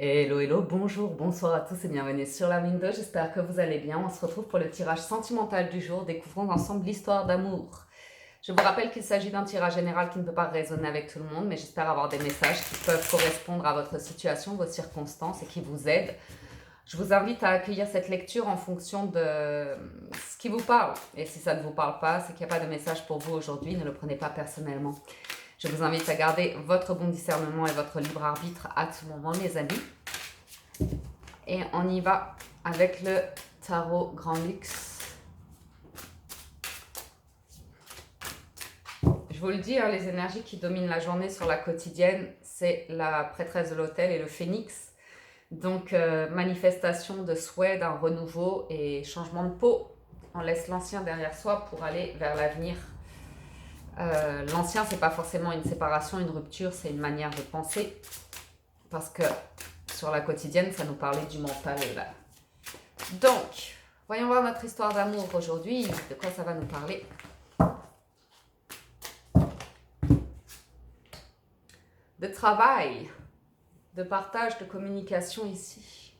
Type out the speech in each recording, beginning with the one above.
Hello, hello, bonjour, bonsoir à tous et bienvenue sur la window. J'espère que vous allez bien. On se retrouve pour le tirage sentimental du jour. Découvrons ensemble l'histoire d'amour. Je vous rappelle qu'il s'agit d'un tirage général qui ne peut pas résonner avec tout le monde, mais j'espère avoir des messages qui peuvent correspondre à votre situation, vos circonstances et qui vous aident. Je vous invite à accueillir cette lecture en fonction de ce qui vous parle. Et si ça ne vous parle pas, c'est qu'il n'y a pas de message pour vous aujourd'hui. Ne le prenez pas personnellement. Je vous invite à garder votre bon discernement et votre libre arbitre à tout moment, mes amis. Et on y va avec le tarot Grand Luxe. Je vous le dis, hein, les énergies qui dominent la journée sur la quotidienne, c'est la prêtresse de l'autel et le phénix. Donc, manifestation de souhait d'un renouveau et changement de peau. On laisse l'ancien derrière soi pour aller vers l'avenir. L'ancien, c'est pas forcément une séparation, une rupture, c'est une manière de penser. Parce que sur la quotidienne, ça nous parlait du mental. Là. Donc, voyons voir notre histoire d'amour aujourd'hui. De quoi ça va nous parler? De travail, de partage, de communication ici.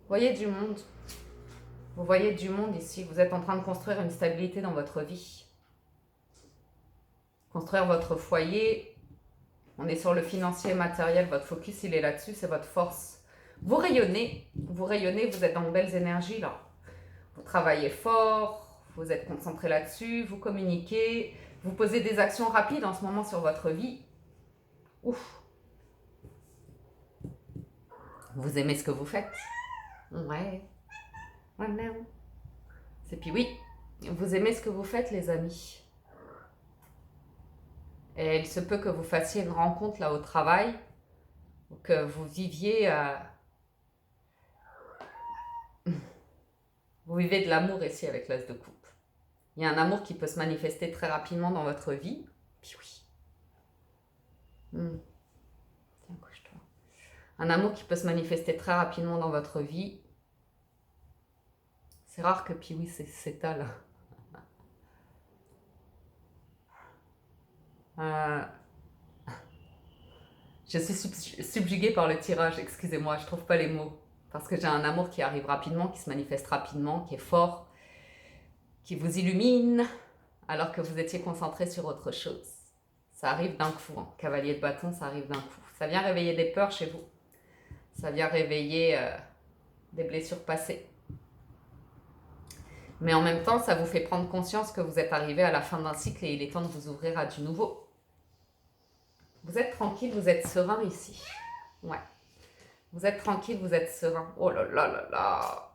Vous voyez du monde. Vous voyez du monde ici. Vous êtes en train de construire une stabilité dans votre vie. Construire votre foyer. On est sur le financier et matériel. Votre focus, il est là-dessus. C'est votre force. Vous rayonnez. Vous êtes dans de belles énergies là. Vous travaillez fort. Vous êtes concentré là-dessus. Vous communiquez. Vous posez des actions rapides en ce moment sur votre vie. Ouf. Vous aimez ce que vous faites? Ouais. Ouais, non. C'est puis oui. Vous aimez ce que vous faites, les amis. Et il se peut que vous fassiez une rencontre là au travail, ou que vous viviez... Vous vivez de l'amour ici avec l'as de coupe. Il y a un amour qui peut se manifester très rapidement dans votre vie. Puis oui. Tiens, couche-toi. Un amour qui peut se manifester très rapidement dans votre vie. C'est rare que puis oui, c'est là. Je suis subjuguée par le tirage, excusez-moi, je trouve pas les mots. Parce que j'ai un amour qui arrive rapidement, qui se manifeste rapidement, qui est fort, qui vous illumine, alors que vous étiez concentré sur autre chose. Ça arrive d'un coup, hein. Cavalier de bâton, ça arrive d'un coup. Ça vient réveiller des peurs chez vous. Ça vient réveiller des blessures passées. Mais en même temps, ça vous fait prendre conscience que vous êtes arrivé à la fin d'un cycle et il est temps de vous ouvrir à du nouveau. Vous êtes tranquille, vous êtes serein ici. Ouais. Vous êtes tranquille, vous êtes serein. Oh là là là là.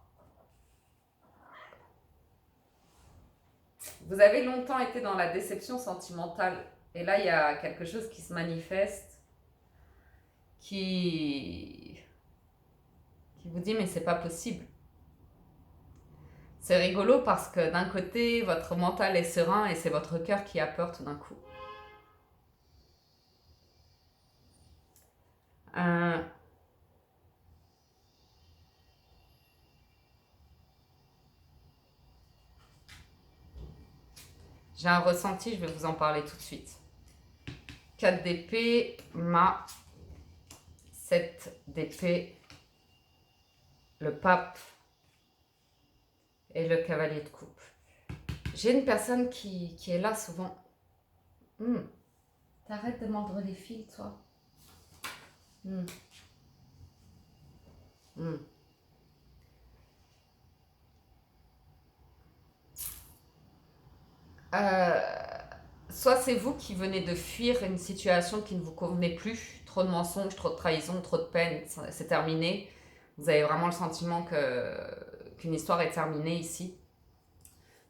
Vous avez longtemps été dans la déception sentimentale. Et là, il y a quelque chose qui se manifeste qui vous dit mais c'est pas possible. C'est rigolo parce que d'un côté, votre mental est serein et c'est votre cœur qui a peur tout d'un coup. J'ai un ressenti, je vais vous en parler tout de suite. 4 d'épée, ma, 7 d'épée, le pape et le cavalier de coupe. J'ai une personne qui est là souvent. T'arrêtes de mordre les fils, toi. Soit c'est vous qui venez de fuir une situation qui ne vous convenait plus, trop de mensonges, trop de trahison, trop de peine, c'est terminé. Vous avez vraiment le sentiment qu'une histoire est terminée ici.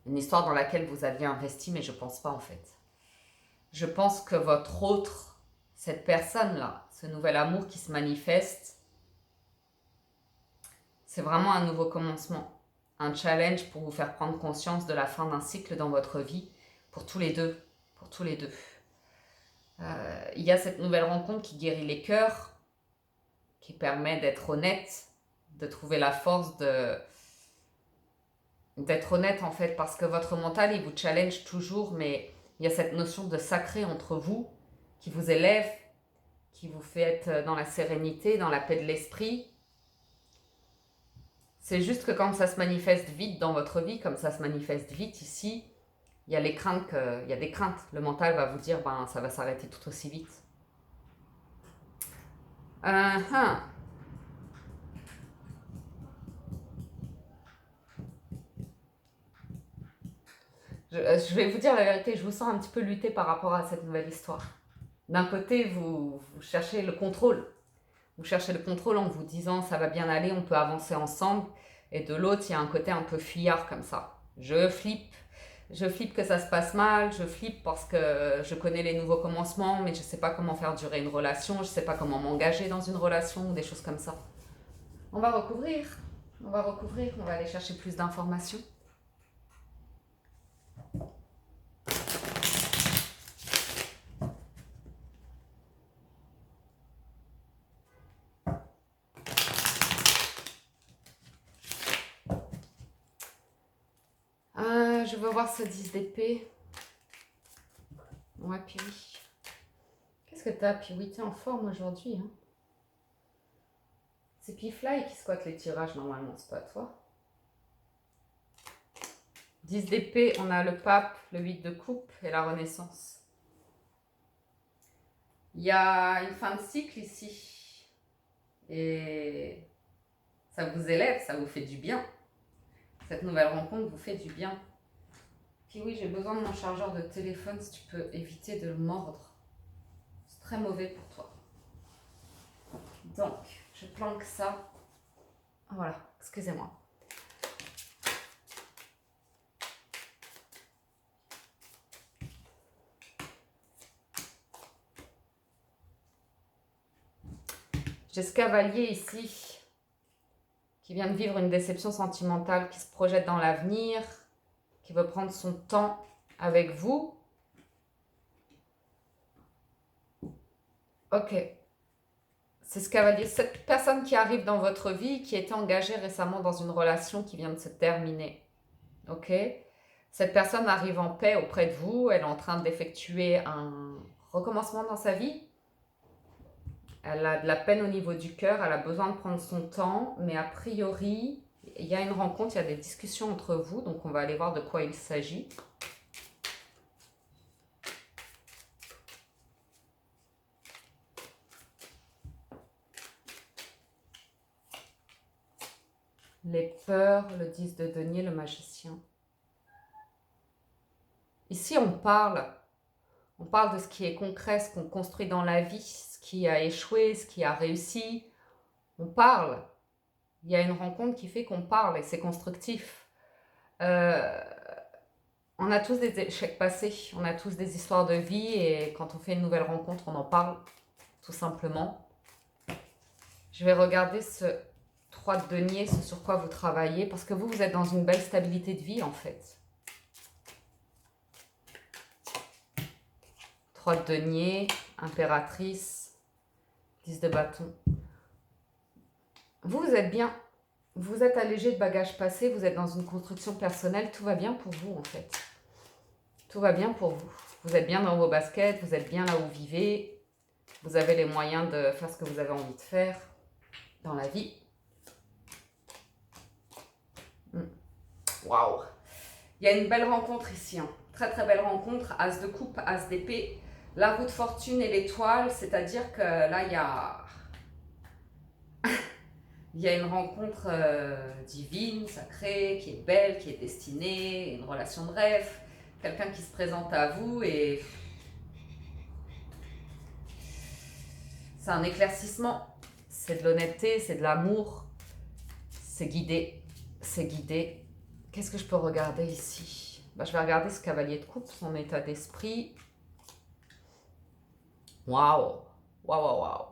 Une histoire dans laquelle vous aviez investi, mais je pense pas en fait. Je pense que votre autre, cette personne-là, ce nouvel amour qui se manifeste, c'est vraiment un nouveau commencement. Un challenge pour vous faire prendre conscience de la fin d'un cycle dans votre vie, pour tous les deux. Pour tous les deux. Il y a cette nouvelle rencontre qui guérit les cœurs, qui permet d'être honnête, de trouver la force d'être honnête en fait, parce que votre mental, il vous challenge toujours, mais il y a cette notion de sacré entre vous, qui vous élève, qui vous fait être dans la sérénité, dans la paix de l'esprit. C'est juste que quand ça se manifeste vite dans votre vie, comme ça se manifeste vite ici, il y a des craintes. Le mental va vous dire, ben, ça va s'arrêter tout aussi vite. Je vais vous dire la vérité, je vous sens un petit peu lutter par rapport à cette nouvelle histoire. D'un côté, vous cherchez le contrôle. Vous cherchez le contrôle en vous disant ça va bien aller, on peut avancer ensemble. Et de l'autre, il y a un côté un peu fuyard comme ça. Je flippe que ça se passe mal, je flippe parce que je connais les nouveaux commencements, mais je ne sais pas comment faire durer une relation, je ne sais pas comment m'engager dans une relation ou des choses comme ça. On va recouvrir, on va aller chercher plus d'informations. Je veux voir ce 10 d'épée. Ouais, puis oui. Qu'est-ce que t'as, puis oui, t'es en forme aujourd'hui. Hein. C'est Pifly qui squatte les tirages normalement, c'est pas toi. 10 d'épée, on a le pape, le 8 de coupe et la renaissance. Il y a une fin de cycle ici. Et ça vous élève, ça vous fait du bien. Cette nouvelle rencontre vous fait du bien. Puis oui, j'ai besoin de mon chargeur de téléphone si tu peux éviter de le mordre. C'est très mauvais pour toi. Donc, je planque ça. Voilà, excusez-moi. J'ai ce cavalier ici qui vient de vivre une déception sentimentale, qui se projette dans l'avenir, qui veut prendre son temps avec vous. Ok. C'est ce cavalier, cette personne qui arrive dans votre vie, qui était engagée récemment dans une relation qui vient de se terminer. Ok. Cette personne arrive en paix auprès de vous, elle est en train d'effectuer un recommencement dans sa vie. Elle a de la peine au niveau du cœur, elle a besoin de prendre son temps, mais a priori, il y a une rencontre, il y a des discussions entre vous, donc on va aller voir de quoi il s'agit. Les peurs, le 10 de denier, le magicien. Ici, on parle de ce qui est concret, ce qu'on construit dans la vie, ce qui a échoué, ce qui a réussi. On parle. Il y a une rencontre qui fait qu'on parle et c'est constructif. On a tous des échecs passés, on a tous des histoires de vie et quand on fait une nouvelle rencontre, on en parle, tout simplement. Je vais regarder ce 3 de denier, ce sur quoi vous travaillez, parce que vous êtes dans une belle stabilité de vie en fait. 3 de denier, impératrice, 10 de bâton. Vous êtes bien, vous êtes allégé de bagages passés, vous êtes dans une construction personnelle, tout va bien pour vous en fait. Tout va bien pour vous. Vous êtes bien dans vos baskets, vous êtes bien là où vous vivez, vous avez les moyens de faire ce que vous avez envie de faire dans la vie. Waouh! Il y a une belle rencontre ici, hein. Très très belle rencontre, as de coupe, as d'épée, la roue de fortune et l'étoile, c'est-à-dire que là il y a une rencontre divine, sacrée, qui est belle, qui est destinée, une relation de rêve, quelqu'un qui se présente à vous et c'est un éclaircissement, c'est de l'honnêteté, c'est de l'amour, c'est guidé, c'est guidé. Qu'est-ce que je peux regarder ici? Je vais regarder ce cavalier de coupe, son état d'esprit. Waouh! Waouh, waouh, waouh!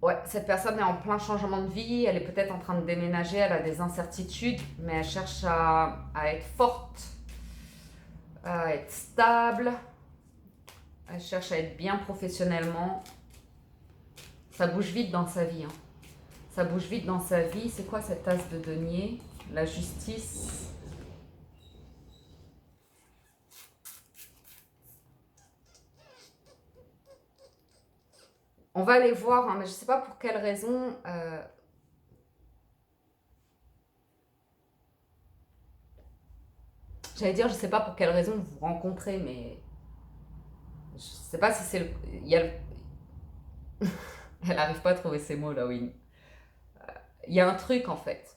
Ouais, cette personne est en plein changement de vie, elle est peut-être en train de déménager, elle a des incertitudes, mais elle cherche à être forte, à être stable, elle cherche à être bien professionnellement. Ça bouge vite dans sa vie, hein. Ça bouge vite dans sa vie. C'est quoi cette tasse de denier? La justice. On va aller voir, hein, mais je ne sais pas pour quelle raison. J'allais dire, je ne sais pas pour quelle raison vous vous rencontrez, mais je ne sais pas si c'est le... Elle n'arrive pas à trouver ses mots là, oui. Il y a un truc en fait.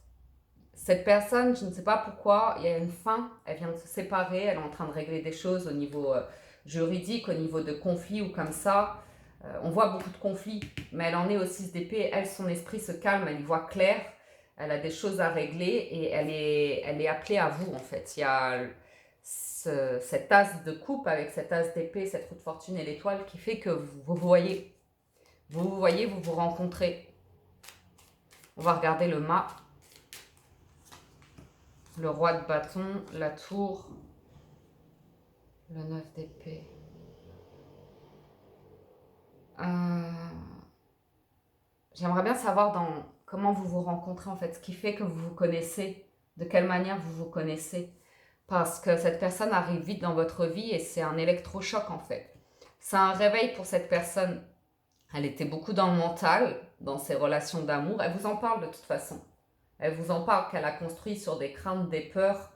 Cette personne, je ne sais pas pourquoi, il y a une fin, elle vient de se séparer, elle est en train de régler des choses au niveau juridique, au niveau de conflits ou comme ça. On voit beaucoup de conflits, mais elle en est au 6 d'épée. Elle, son esprit se calme, elle y voit clair, elle a des choses à régler et elle est appelée à vous en fait. Il y a cet as de coupe avec cet as d'épée, cette roue de fortune et l'étoile qui fait que vous voyez, vous vous rencontrez. On va regarder le mât, le roi de bâton, la tour, le 9 d'épée. J'aimerais bien savoir comment vous vous rencontrez en fait, ce qui fait que vous vous connaissez, de quelle manière vous vous connaissez. Parce que cette personne arrive vite dans votre vie et c'est un électrochoc en fait. C'est un réveil pour cette personne. Elle était beaucoup dans le mental, dans ses relations d'amour. Elle vous en parle de toute façon. Elle vous en parle qu'elle a construit sur des craintes, des peurs.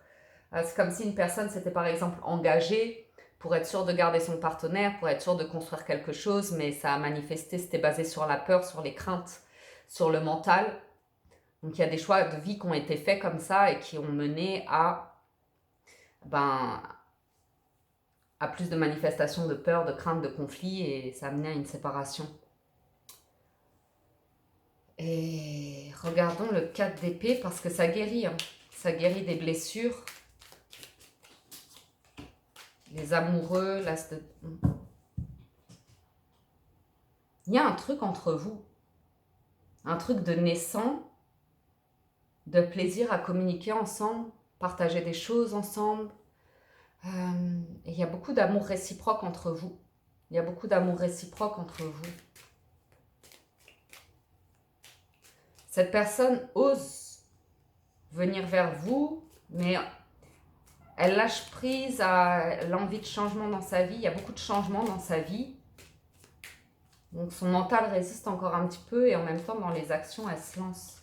C'est comme si une personne s'était par exemple engagée pour être sûre de garder son partenaire, pour être sûre de construire quelque chose, mais ça a manifesté, c'était basé sur la peur, sur les craintes, sur le mental. Donc il y a des choix de vie qui ont été faits comme ça et qui ont mené à plus de manifestations de peur, de crainte, de conflit, et ça a mené à une séparation. Et regardons le 4 d'épée parce que ça guérit, hein. Ça guérit des blessures. Les amoureux, il y a un truc entre vous, un truc de naissant, de plaisir à communiquer ensemble, partager des choses ensemble. Et il y a beaucoup d'amour réciproque entre vous. Il y a beaucoup d'amour réciproque entre vous. Cette personne ose venir vers vous, mais elle lâche prise à l'envie de changement dans sa vie. Il y a beaucoup de changements dans sa vie. Donc son mental résiste encore un petit peu et en même temps dans les actions, elle se lance.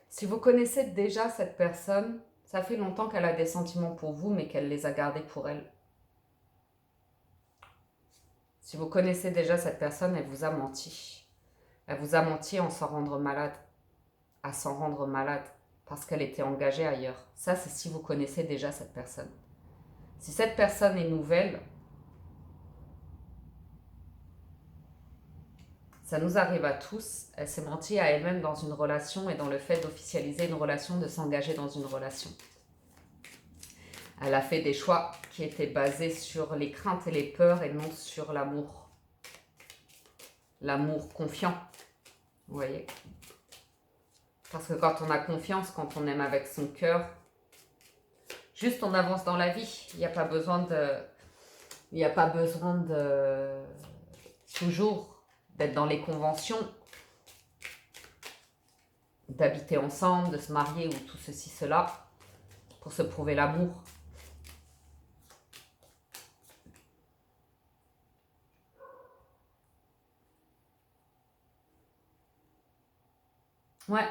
Si vous connaissez déjà cette personne, ça fait longtemps qu'elle a des sentiments pour vous, mais qu'elle les a gardés pour elle. Si vous connaissez déjà cette personne, elle vous a menti. Elle vous a menti à s'en rendre malade. Parce qu'elle était engagée ailleurs. Ça, c'est si vous connaissez déjà cette personne. Si cette personne est nouvelle, ça nous arrive à tous. Elle s'est menti à elle-même dans une relation et dans le fait d'officialiser une relation, de s'engager dans une relation. Elle a fait des choix qui étaient basés sur les craintes et les peurs et non sur l'amour. L'amour confiant, vous voyez. Parce que quand on a confiance, quand on aime avec son cœur, juste on avance dans la vie. Il n'y a pas besoin de toujours d'être dans les conventions, d'habiter ensemble, de se marier ou tout ceci, cela, pour se prouver l'amour. Ouais,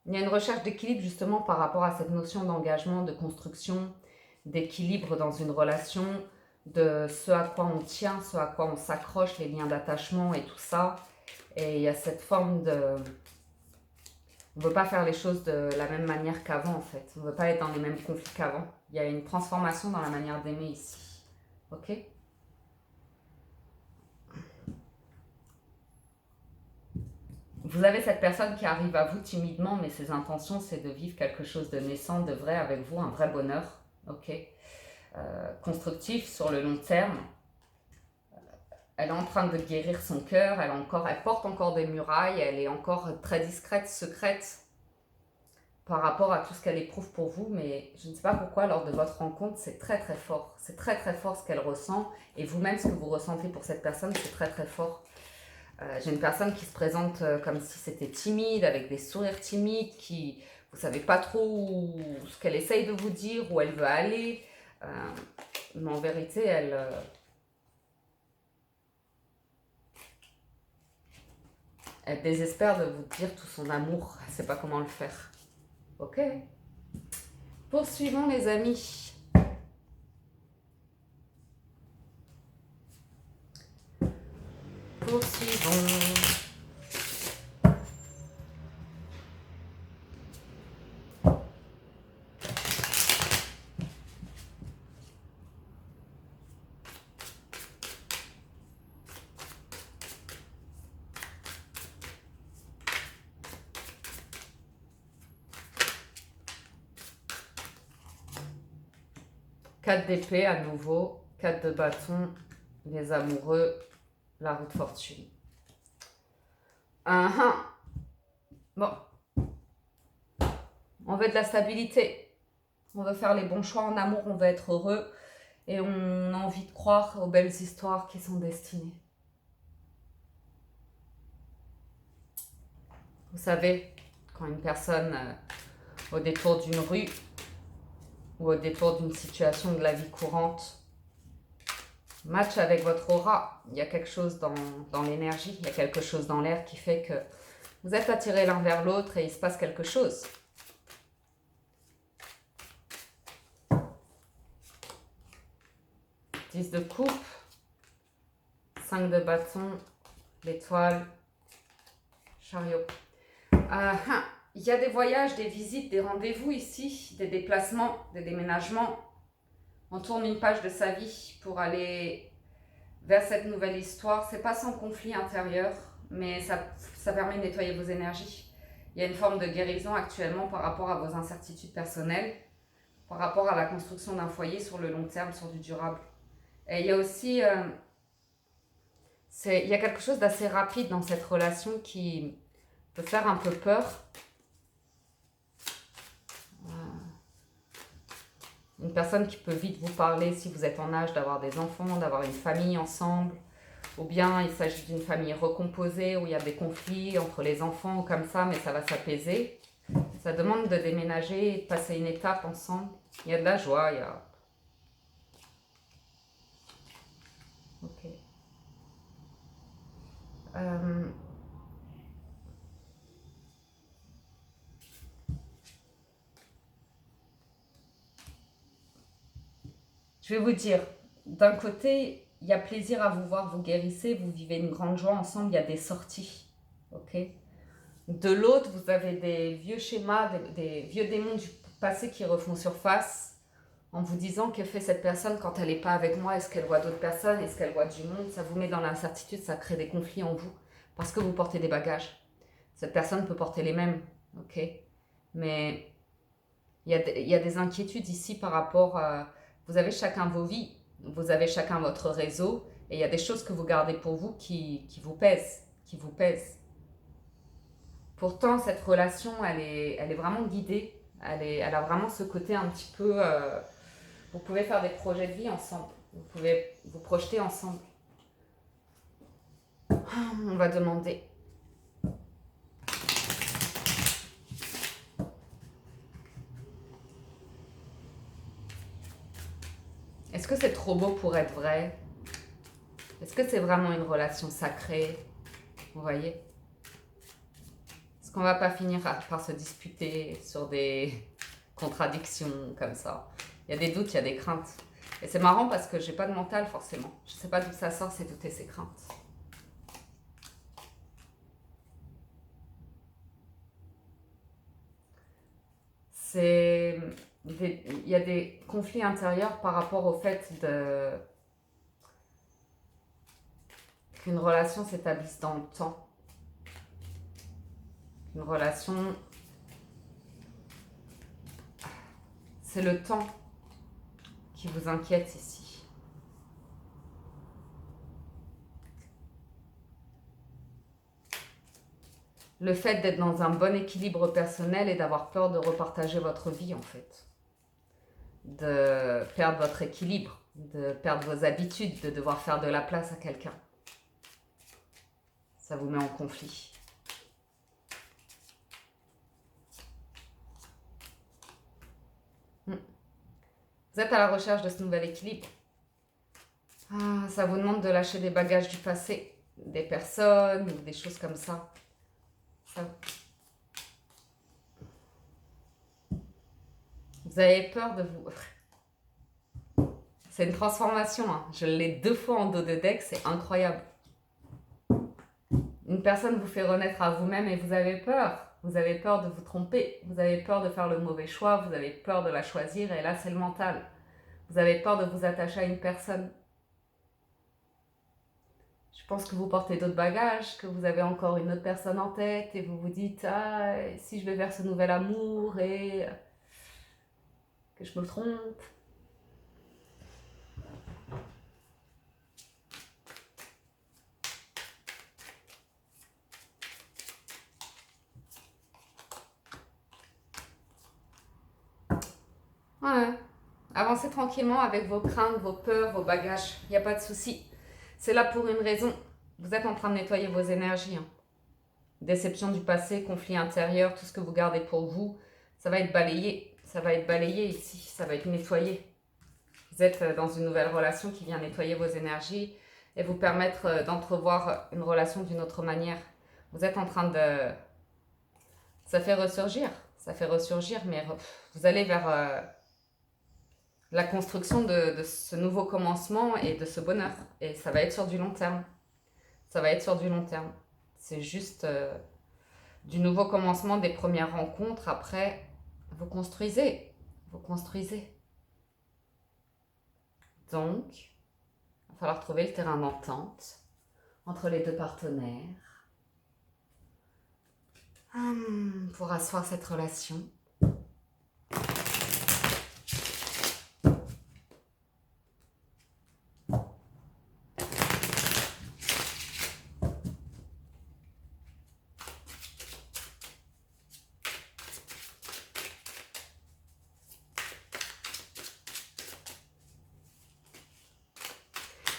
il y a une recherche d'équilibre justement par rapport à cette notion d'engagement, de construction, d'équilibre dans une relation, de ce à quoi on tient, ce à quoi on s'accroche, les liens d'attachement et tout ça. Et il y a cette forme de... On ne veut pas faire les choses de la même manière qu'avant en fait. On ne veut pas être dans les mêmes conflits qu'avant. Il y a une transformation dans la manière d'aimer ici. Ok ? Vous avez cette personne qui arrive à vous timidement, mais ses intentions, c'est de vivre quelque chose de naissant, de vrai avec vous, un vrai bonheur. Ok ? Constructif sur le long terme. Elle est en train de guérir son cœur, elle porte encore des murailles, elle est encore très discrète, secrète par rapport à tout ce qu'elle éprouve pour vous, mais je ne sais pas pourquoi lors de votre rencontre, c'est très très fort. C'est très très fort ce qu'elle ressent, et vous-même ce que vous ressentez pour cette personne, c'est très très fort. J'ai une personne qui se présente comme si c'était timide, avec des sourires timides, Vous ne savez pas trop ce qu'elle essaye de vous dire, où elle veut aller. Mais en vérité, elle désespère de vous dire tout son amour. Elle ne sait pas comment le faire. Ok. Poursuivons les amis. Poursuivons. 4 d'épée à nouveau, 4 de bâton, les amoureux, la roue de fortune. Bon, on veut de la stabilité, on veut faire les bons choix en amour, on veut être heureux et on a envie de croire aux belles histoires qui sont destinées. Vous savez, quand une personne au détour d'une rue ou au détour d'une situation de la vie courante match avec votre aura, il y a quelque chose dans l'énergie, il y a quelque chose dans l'air qui fait que vous êtes attirés l'un vers l'autre et il se passe quelque chose. Dix de coupe, 5 de bâton, l'étoile, chariot. Il y a des voyages, des visites, des rendez-vous ici, des déplacements, des déménagements. On tourne une page de sa vie pour aller vers cette nouvelle histoire. C'est pas sans conflit intérieur, mais ça permet de nettoyer vos énergies. Il y a une forme de guérison actuellement par rapport à vos incertitudes personnelles, par rapport à la construction d'un foyer sur le long terme, sur du durable. Et il y a aussi il y a quelque chose d'assez rapide dans cette relation qui peut faire un peu peur. Une personne qui peut vite vous parler si vous êtes en âge d'avoir des enfants, d'avoir une famille ensemble, ou bien il s'agit d'une famille recomposée où il y a des conflits entre les enfants ou comme ça, mais ça va s'apaiser. Ça demande de déménager et de passer une étape ensemble. Il y a de la joie, il y a... Ok. Je vais vous dire, d'un côté, il y a plaisir à vous voir, vous guérissez, vous vivez une grande joie ensemble, il y a des sorties. Ok. De l'autre, vous avez des vieux schémas, des vieux démons du passé qui refont surface en vous disant que fait cette personne quand elle n'est pas avec moi, est-ce qu'elle voit d'autres personnes, est-ce qu'elle voit du monde, ça vous met dans l'incertitude, ça crée des conflits en vous parce que vous portez des bagages. Cette personne peut porter les mêmes, ok. Mais il y a des inquiétudes ici par rapport à... Vous avez chacun vos vies, vous avez chacun votre réseau, et il y a des choses que vous gardez pour vous qui vous pèsent, qui vous pèsent. Pourtant, cette relation, elle est vraiment guidée, elle a vraiment ce côté un petit peu... vous pouvez faire des projets de vie ensemble, vous pouvez vous projeter ensemble. On va demander... Est-ce que c'est trop beau pour être vrai? Est-ce que c'est vraiment une relation sacrée? Vous voyez? Est-ce qu'on va pas finir par se disputer sur des contradictions comme ça? Il y a des doutes, il y a des craintes. Et c'est marrant parce que j'ai pas de mental forcément. Je sais pas d'où ça sort, ces doutes et ces craintes. Il y a des conflits intérieurs par rapport au fait qu'une relation s'établisse dans le temps. Une relation, c'est le temps qui vous inquiète ici. Le fait d'être dans un bon équilibre personnel et d'avoir peur de repartager votre vie en fait. De perdre votre équilibre, de perdre vos habitudes, de devoir faire de la place à quelqu'un. Ça vous met en conflit. Vous êtes à la recherche de ce nouvel équilibre. Ça vous demande de lâcher des bagages du passé, des personnes ou des choses comme ça. Vous avez peur de vous... C'est une transformation, hein. Je l'ai 2 fois en dos de deck, c'est incroyable. Une personne vous fait renaître à vous-même et vous avez peur. Vous avez peur de vous tromper, vous avez peur de faire le mauvais choix, vous avez peur de la choisir et là c'est le mental. Vous avez peur de vous attacher à une personne. Je pense que vous portez d'autres bagages, que vous avez encore une autre personne en tête et vous vous dites « Ah, si je vais vers ce nouvel amour et que je me trompe ». Ouais. Avancez tranquillement avec vos craintes, vos peurs, vos bagages. Il n'y a pas de souci. C'est là pour une raison. Vous êtes en train de nettoyer vos énergies. Hein. Déception du passé, conflit intérieur, tout ce que vous gardez pour vous, ça va être balayé. Ça va être balayé ici, ça va être nettoyé. Vous êtes dans une nouvelle relation qui vient nettoyer vos énergies et vous permettre d'entrevoir une relation d'une autre manière. Vous êtes en train de... Ça fait ressurgir, mais vous allez vers la construction de ce nouveau commencement et de ce bonheur. Et ça va être sur du long terme. Ça va être sur du long terme. C'est juste du nouveau commencement, des premières rencontres. Après, vous construisez. Vous construisez. Donc, il va falloir trouver le terrain d'entente entre les 2 partenaires pour asseoir cette relation.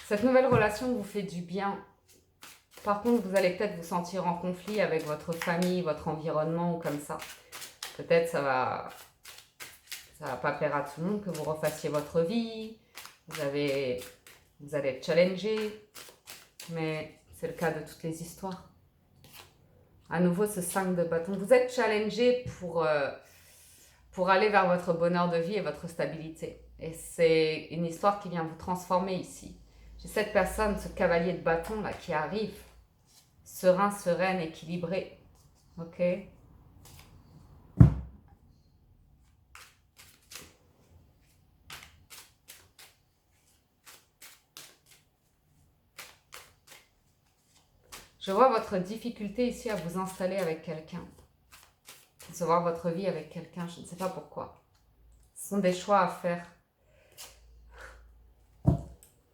Cette nouvelle relation vous fait du bien. Par contre, vous allez peut-être vous sentir en conflit avec votre famille, votre environnement ou comme ça. Peut-être ça va pas plaire à tout le monde que vous refassiez votre vie. Vous allez être challengé. Mais c'est le cas de toutes les histoires. À nouveau, ce 5 de bâton. Vous êtes challengé pour aller vers votre bonheur de vie et votre stabilité. Et c'est une histoire qui vient vous transformer ici. J'ai cette personne, ce cavalier de bâton là qui arrive, serein, sereine, équilibré. Ok? Je vois votre difficulté ici à vous installer avec quelqu'un. Concevoir votre vie avec quelqu'un, je ne sais pas pourquoi. Ce sont des choix à faire.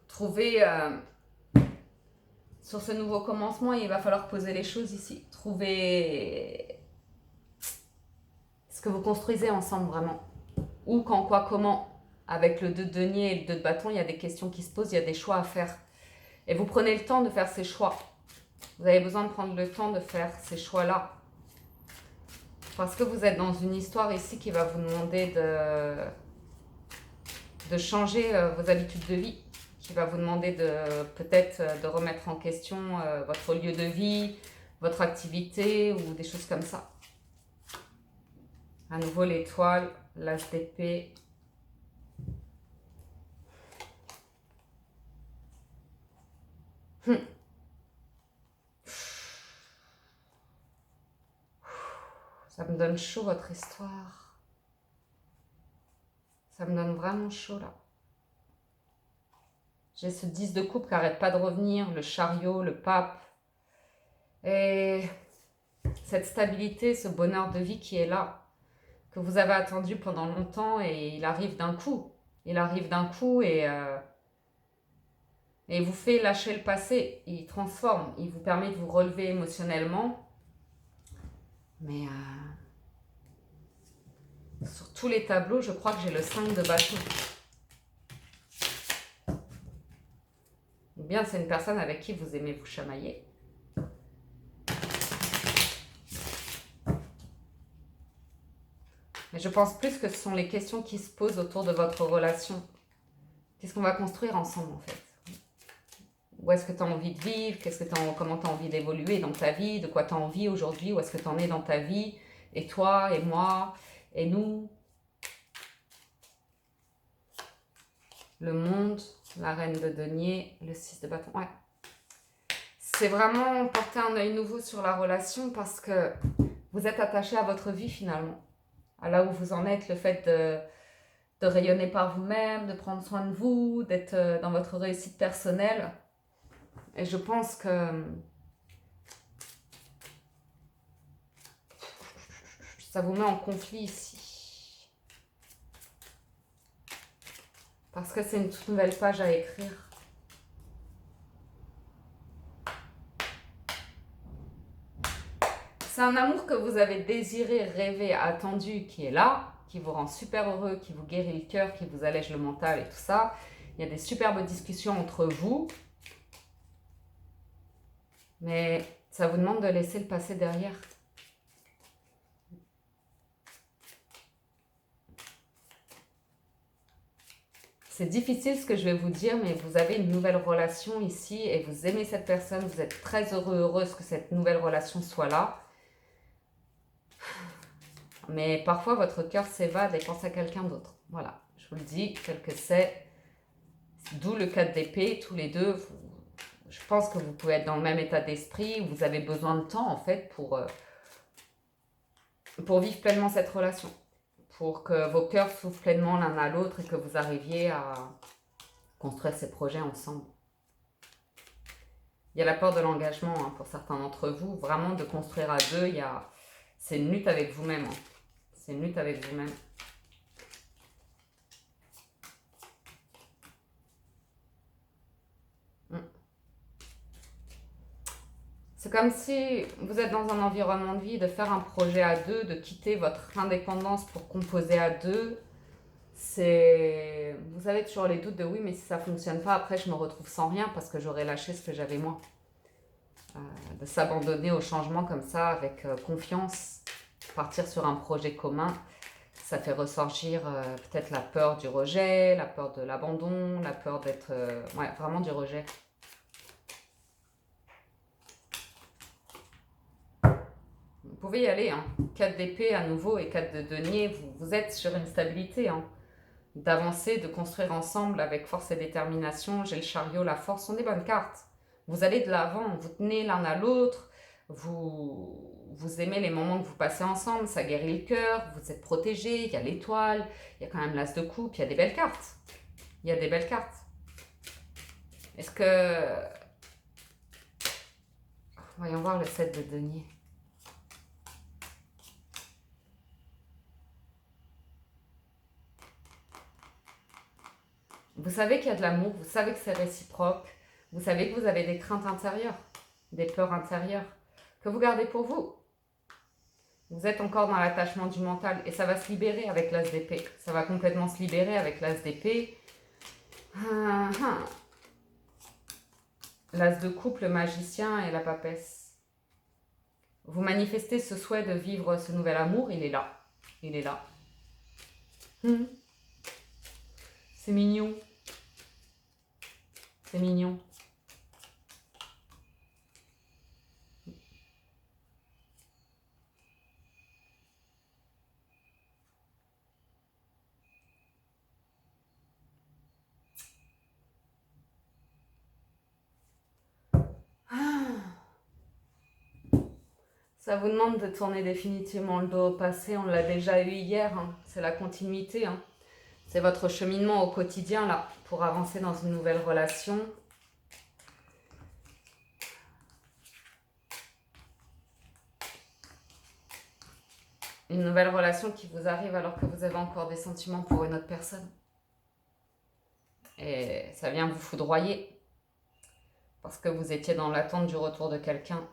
Trouver... sur ce nouveau commencement, il va falloir poser les choses ici. Trouver ce que vous construisez ensemble vraiment. Où, quand, quoi, comment. Avec le 2 de denier et le 2 de bâton, il y a des questions qui se posent, il y a des choix à faire. Et vous prenez le temps de faire ces choix. Vous avez besoin de prendre le temps de faire ces choix-là. Parce que vous êtes dans une histoire ici qui va vous demander de changer vos habitudes de vie. Qui va vous demander peut-être de remettre en question votre lieu de vie, votre activité ou des choses comme ça. À nouveau l'étoile, l'as d'épée. Ça me donne chaud votre histoire. Ça me donne vraiment chaud là. J'ai ce 10 de coupe qui n'arrête pas de revenir, le chariot, le pape. Et cette stabilité, ce bonheur de vie qui est là, que vous avez attendu pendant longtemps et il arrive d'un coup. Il arrive d'un coup et il vous fait lâcher le passé. Il transforme, il vous permet de vous relever émotionnellement. Mais sur tous les tableaux, je crois que j'ai le 5 de bâton. Ou bien c'est une personne avec qui vous aimez vous chamailler. Mais je pense plus que ce sont les questions qui se posent autour de votre relation. Qu'est-ce qu'on va construire ensemble en fait? Où est-ce que tu as envie de vivre? Comment tu as envie d'évoluer dans ta vie? De quoi tu as envie aujourd'hui? Où est-ce que tu en es dans ta vie? Et toi, et moi, et nous? Le monde, la reine de denier, le 6 de bâton. Ouais. C'est vraiment porter un œil nouveau sur la relation parce que vous êtes attaché à votre vie finalement. À là où vous en êtes, le fait de rayonner par vous-même, de prendre soin de vous, d'être dans votre réussite personnelle. Et je pense que ça vous met en conflit ici. Parce que c'est une toute nouvelle page à écrire. C'est un amour que vous avez désiré, rêvé, attendu, qui est là, qui vous rend super heureux, qui vous guérit le cœur, qui vous allège le mental et tout ça. Il y a des superbes discussions entre vous. Mais ça vous demande de laisser le passé derrière. C'est difficile ce que je vais vous dire, mais vous avez une nouvelle relation ici et vous aimez cette personne, vous êtes très heureux, heureuse que cette nouvelle relation soit là. Mais parfois, votre cœur s'évade et pense à quelqu'un d'autre. Voilà, je vous le dis, tel que c'est. D'où le 4 d'épée, tous les deux. Je pense que vous pouvez être dans le même état d'esprit. Vous avez besoin de temps, en fait, pour vivre pleinement cette relation. Pour que vos cœurs s'ouvrent pleinement l'un à l'autre et que vous arriviez à construire ces projets ensemble. Il y a la peur de l'engagement hein, pour certains d'entre vous. Vraiment, de construire à deux, c'est une lutte avec vous-même. Hein. C'est une lutte avec vous-même. C'est comme si vous êtes dans un environnement de vie, de faire un projet à deux, de quitter votre indépendance pour composer à deux. Vous avez toujours les doutes de oui, mais si ça ne fonctionne pas, après je me retrouve sans rien parce que j'aurais lâché ce que j'avais moi. De s'abandonner au changement comme ça, avec confiance, partir sur un projet commun, ça fait ressortir peut-être la peur du rejet, la peur de l'abandon, la peur d'être... ouais, vraiment du rejet. Vous pouvez y aller, hein. 4 d'épée à nouveau et 4 de denier, vous êtes sur une stabilité, hein. D'avancer, de construire ensemble avec force et détermination. J'ai le chariot, la force, sont des bonnes cartes. Vous allez de l'avant, vous tenez l'un à l'autre, vous aimez les moments que vous passez ensemble, ça guérit le cœur, vous êtes protégés, il y a l'étoile, il y a quand même l'as de coupe, il y a des belles cartes. Il y a des belles cartes. Est-ce que... Voyons voir le 7 de denier. Vous savez qu'il y a de l'amour, vous savez que c'est réciproque, vous savez que vous avez des craintes intérieures, des peurs intérieures, que vous gardez pour vous. Vous êtes encore dans l'attachement du mental et ça va se libérer avec l'as d'épée. Ça va complètement se libérer avec l'as d'épée. L'as de coupe, le magicien et la papesse. Vous manifestez ce souhait de vivre ce nouvel amour, il est là. Il est là. C'est mignon. C'est mignon. Ça vous demande de tourner définitivement le dos au passé, on l'a déjà eu hier, hein. C'est la continuité. Hein. C'est votre cheminement au quotidien là, pour avancer dans une nouvelle relation. Une nouvelle relation qui vous arrive alors que vous avez encore des sentiments pour une autre personne. Et ça vient vous foudroyer. Parce que vous étiez dans l'attente du retour de quelqu'un.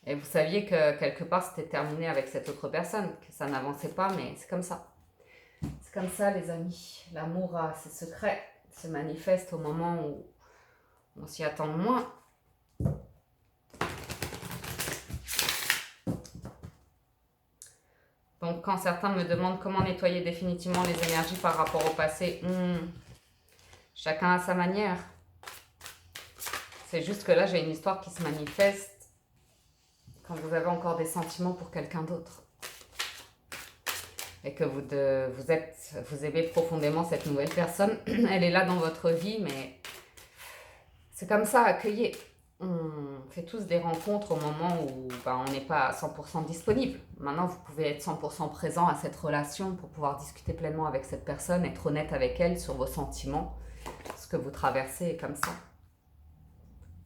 Et vous saviez que quelque part c'était terminé avec cette autre personne, que ça n'avançait pas, mais c'est comme ça. C'est comme ça les amis. L'amour a ses secrets, se manifeste au moment où on s'y attend le moins. Donc, quand certains me demandent comment nettoyer définitivement les énergies par rapport au passé, chacun à sa manière. C'est juste que là, j'ai une histoire qui se manifeste quand vous avez encore des sentiments pour quelqu'un d'autre. Et que vous aimez profondément cette nouvelle personne. Elle est là dans votre vie, mais c'est comme ça, accueillez. On fait tous des rencontres au moment où on n'est pas à 100% disponible. Maintenant, vous pouvez être 100% présent à cette relation pour pouvoir discuter pleinement avec cette personne, être honnête avec elle sur vos sentiments, ce que vous traversez est comme ça.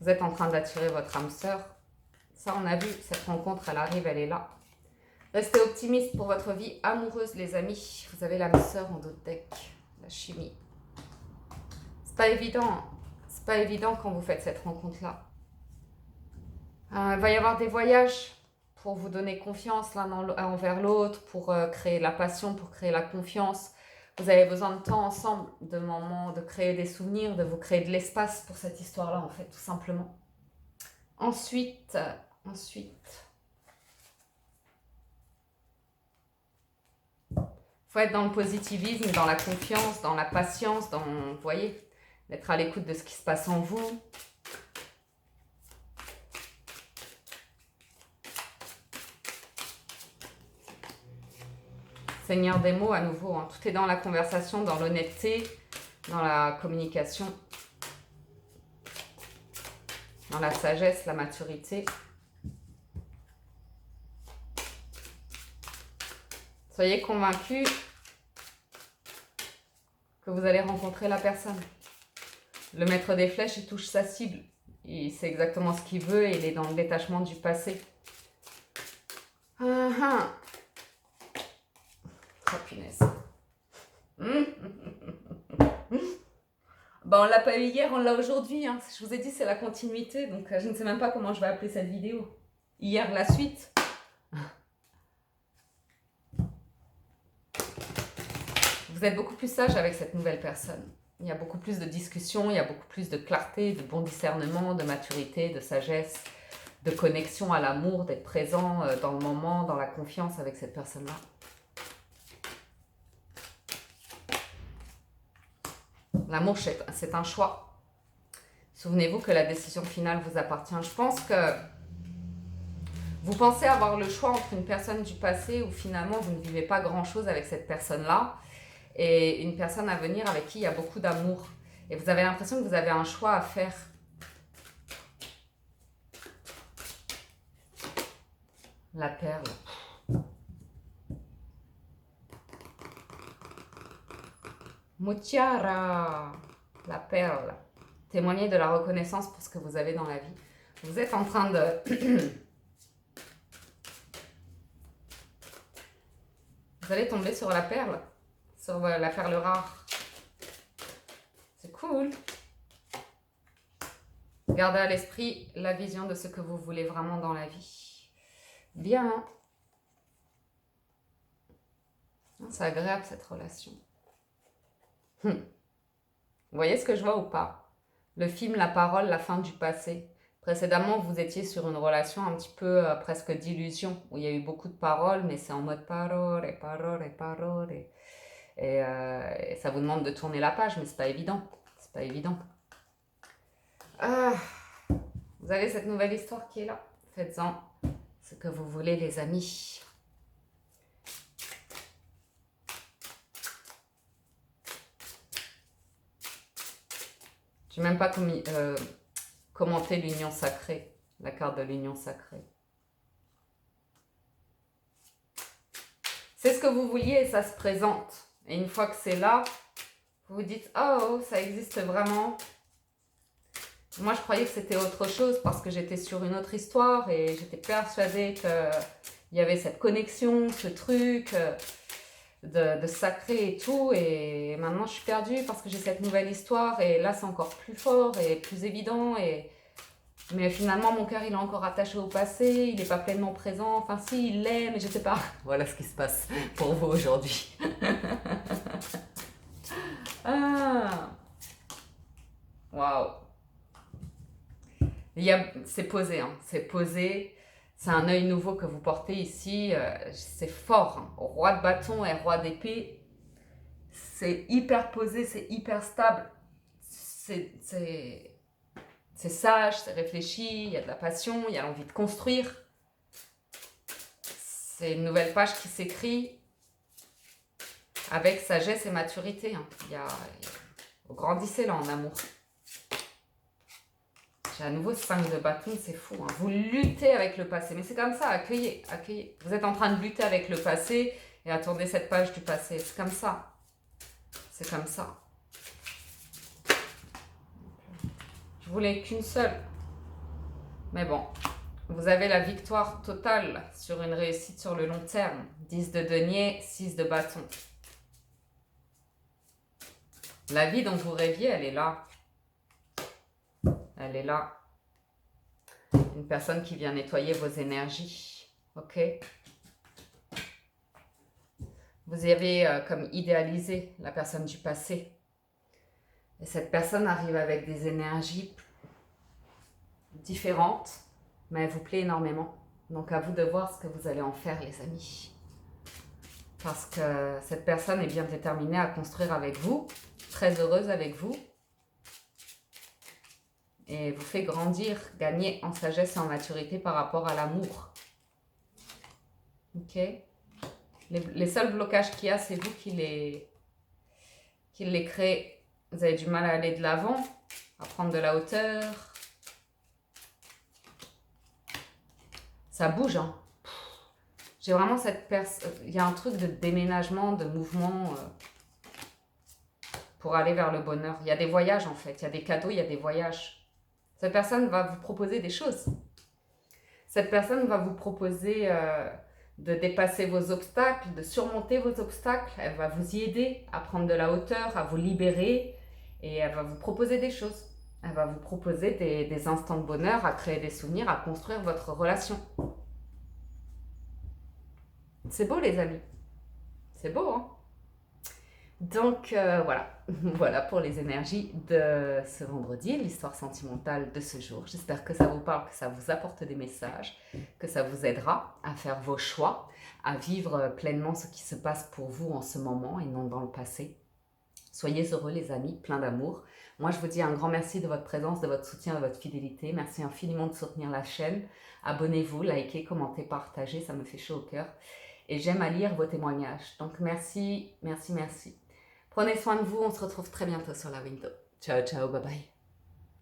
Vous êtes en train d'attirer votre âme sœur. Ça, on a vu, cette rencontre, elle arrive, elle est là. Restez optimiste pour votre vie amoureuse, les amis. Vous avez l'âme sœur en dos de deck, la chimie. C'est pas évident. C'est pas évident quand vous faites cette rencontre-là. Il va y avoir des voyages pour vous donner confiance l'un envers l'autre, pour créer la passion, pour créer la confiance. Vous avez besoin de temps ensemble, de moments, de créer des souvenirs, de vous créer de l'espace pour cette histoire-là, en fait, tout simplement. Ensuite, faut être dans le positivisme, dans la confiance, dans la patience, vous voyez, d'être à l'écoute de ce qui se passe en vous. Seigneur des mots, à nouveau, hein. Tout est dans la conversation, dans l'honnêteté, dans la communication, dans la sagesse, la maturité. Soyez convaincus que vous allez rencontrer la personne. Le maître des flèches, il touche sa cible. Il sait exactement ce qu'il veut et il est dans le détachement du passé. Oh punaise. On l'a pas eu hier, on l'a aujourd'hui. Hein. Je vous ai dit, c'est la continuité. Donc, je ne sais même pas comment je vais appeler cette vidéo. Hier, la suite. Vous êtes beaucoup plus sage avec cette nouvelle personne. Il y a beaucoup plus de discussions, il y a beaucoup plus de clarté, de bon discernement, de maturité, de sagesse, de connexion à l'amour, d'être présent dans le moment, dans la confiance avec cette personne-là. L'amour, c'est un choix. Souvenez-vous que la décision finale vous appartient. Je pense que vous pensez avoir le choix entre une personne du passé où finalement vous ne vivez pas grand-chose avec cette personne-là et une personne à venir avec qui il y a beaucoup d'amour. Et vous avez l'impression que vous avez un choix à faire. La perle. Mutiara, la perle. Témoignez de la reconnaissance pour ce que vous avez dans la vie. Vous êtes en train de... Vous allez tomber sur la perle. Sur la perle rare. C'est cool. Gardez à l'esprit la vision de ce que vous voulez vraiment dans la vie. Bien. C'est agréable cette relation. Vous voyez ce que je vois ou pas? Le film La Parole, la fin du passé. Précédemment, vous étiez sur une relation un petit peu presque d'illusion, où il y a eu beaucoup de paroles, mais c'est en mode parole et parole et parole. Et ça vous demande de tourner la page, mais c'est pas évident. C'est pas évident. Vous avez cette nouvelle histoire qui est là. Faites-en ce que vous voulez, les amis. Je n'ai même pas commenté l'union sacrée, la carte de l'union sacrée. C'est ce que vous vouliez et ça se présente. Et une fois que c'est là, vous vous dites « Oh, ça existe vraiment ». Moi, je croyais que c'était autre chose parce que j'étais sur une autre histoire et j'étais persuadée qu'il y avait cette connexion, ce truc de sacré et tout. Et maintenant, je suis perdue parce que j'ai cette nouvelle histoire et là, c'est encore plus fort et plus évident. Mais finalement, mon cœur, il est encore attaché au passé, il n'est pas pleinement présent. Enfin, si, il l'est, mais je ne sais pas. Voilà ce qui se passe pour vous aujourd'hui. Waouh. C'est posé, hein. C'est posé. C'est un œil nouveau que vous portez ici. C'est fort. Hein. Roi de bâton et roi d'épée. C'est hyper posé, c'est hyper stable. C'est sage, c'est réfléchi. Il y a de la passion, il y a l'envie de construire. C'est une nouvelle page qui s'écrit avec sagesse et maturité. Hein. Vous grandissez là en amour. J'ai à nouveau 5 de bâton, c'est fou. Hein. Vous luttez avec le passé. Mais c'est comme ça, accueillez, accueillez. Vous êtes en train de lutter avec le passé et attendez cette page du passé. C'est comme ça. C'est comme ça. Je voulais qu'une seule. Mais bon, vous avez la victoire totale sur une réussite sur le long terme. 10 de denier, 6 de bâton. La vie dont vous rêviez, elle est là. Elle est là. Une personne qui vient nettoyer vos énergies. Ok? Vous avez comme idéalisé la personne du passé. Et cette personne arrive avec des énergies différentes, mais elle vous plaît énormément. Donc à vous de voir ce que vous allez en faire, les amis. Parce que cette personne est bien déterminée à construire avec vous, très heureuse avec vous. Et vous fait grandir, gagner en sagesse et en maturité par rapport à l'amour. Ok? Les seuls blocages qu'il y a, c'est vous qui les créez. Vous avez du mal à aller de l'avant, à prendre de la hauteur. Ça bouge, hein. J'ai vraiment cette personne... Il y a un truc de déménagement, de mouvement pour aller vers le bonheur. Il y a des voyages, en fait. Il y a des cadeaux, il y a des voyages. Cette personne va vous proposer des choses. Cette personne va vous proposer de dépasser vos obstacles, de surmonter vos obstacles. Elle va vous y aider à prendre de la hauteur, à vous libérer. Et elle va vous proposer des choses. Elle va vous proposer des instants de bonheur, à créer des souvenirs, à construire votre relation. C'est beau, les amis. C'est beau, hein? Donc, voilà. Voilà pour les énergies de ce vendredi, l'histoire sentimentale de ce jour. J'espère que ça vous parle, que ça vous apporte des messages, que ça vous aidera à faire vos choix, à vivre pleinement ce qui se passe pour vous en ce moment et non dans le passé. Soyez heureux, les amis, plein d'amour. Moi, je vous dis un grand merci de votre présence, de votre soutien, de votre fidélité. Merci infiniment de soutenir la chaîne. Abonnez-vous, likez, commentez, partagez, ça me fait chaud au cœur. Et j'aime à lire vos témoignages. Donc, merci, merci, merci. Prenez soin de vous, on se retrouve très bientôt sur la window. Ciao, ciao, bye bye.